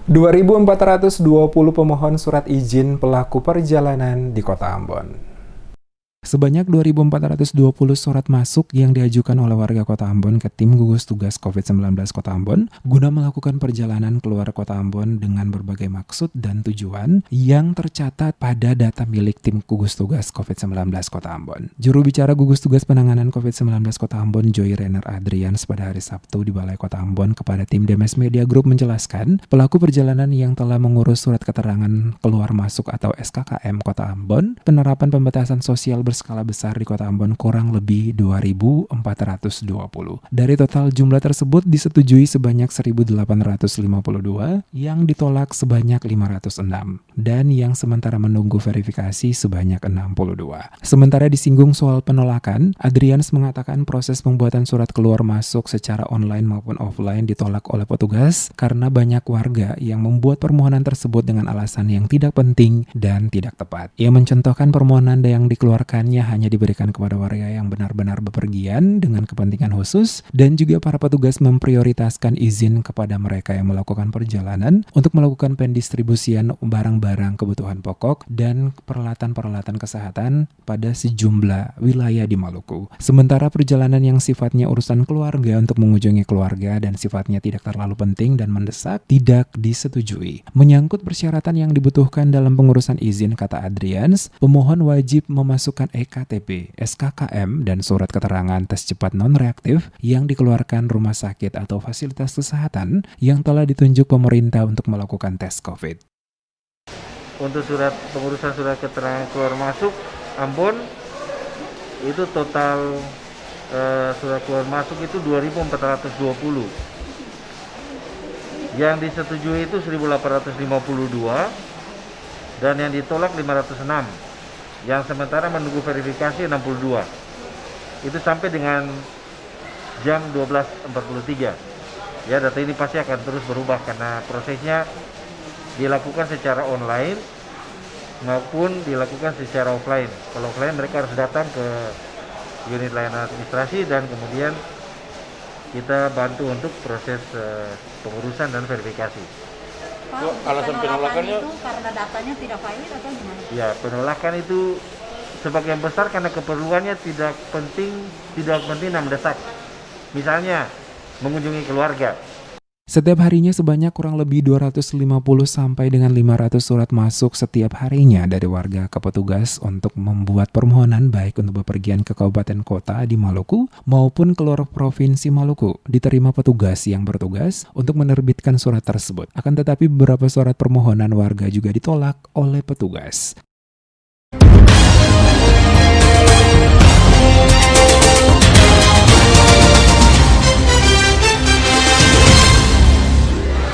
2.420 pemohon surat izin pelaku perjalanan di Kota Ambon. Sebanyak 2.420 surat masuk yang diajukan oleh warga Kota Ambon ke tim gugus tugas COVID-19 Kota Ambon guna melakukan perjalanan keluar Kota Ambon dengan berbagai maksud dan tujuan yang tercatat pada data milik tim gugus tugas COVID-19 Kota Ambon. Juru bicara gugus tugas penanganan COVID-19 Kota Ambon, Joy Renner Adrians, pada hari Sabtu di Balai Kota Ambon kepada tim Demes Media Group menjelaskan pelaku perjalanan yang telah mengurus surat keterangan keluar masuk atau SKKM Kota Ambon, penerapan pembatasan sosial berskala besar di Kota Ambon kurang lebih 2.420. Dari total jumlah tersebut disetujui sebanyak 1.852, yang ditolak sebanyak 506, dan yang sementara menunggu verifikasi sebanyak 62. Sementara disinggung soal penolakan, Adrians mengatakan proses pembuatan surat keluar masuk secara online maupun offline ditolak oleh petugas karena banyak warga yang membuat permohonan tersebut dengan alasan yang tidak penting dan tidak tepat. Ia mencontohkan permohonan yang dikeluarkannya hanya diberikan kepada warga yang benar-benar bepergian dengan kepentingan khusus, dan juga para petugas memprioritaskan izin kepada mereka yang melakukan perjalanan untuk melakukan pendistribusian barang-barang kebutuhan pokok dan peralatan-peralatan kesehatan pada sejumlah wilayah di Maluku. Sementara perjalanan yang sifatnya urusan keluarga untuk mengunjungi keluarga dan sifatnya tidak terlalu penting dan mendesak tidak disetujui. Menyangkut persyaratan yang dibutuhkan dalam pengurusan izin, kata Adrians, pemohon wajib memasukkan EKTP, SKKM, dan surat keterangan tes cepat non-reaktif yang dikeluarkan rumah sakit atau fasilitas kesehatan yang telah ditunjuk pemerintah untuk melakukan tes COVID. Untuk pengurusan surat keterangan keluar masuk Ambon, itu total surat keluar masuk itu 2.420. Yang disetujui itu 1.852 dan yang ditolak 506. Yang sementara menunggu verifikasi 62. Itu sampai dengan jam 12.43. Ya, data ini pasti akan terus berubah karena prosesnya dilakukan secara online maupun dilakukan secara offline. Kalau offline mereka harus datang ke unit layanan administrasi dan kemudian kita bantu untuk proses pengurusan dan verifikasi. Alasan penolakannya itu karena datanya tidak valid atau gimana? Ya, penolakan itu sebagian besar karena keperluannya tidak penting dan mendesak. Misalnya mengunjungi keluarga. Setiap harinya sebanyak kurang lebih 250 sampai dengan 500 surat masuk setiap harinya dari warga ke petugas untuk membuat permohonan baik untuk bepergian ke kabupaten kota di Maluku maupun keluar provinsi Maluku, diterima petugas yang bertugas untuk menerbitkan surat tersebut. Akan tetapi beberapa surat permohonan warga juga ditolak oleh petugas.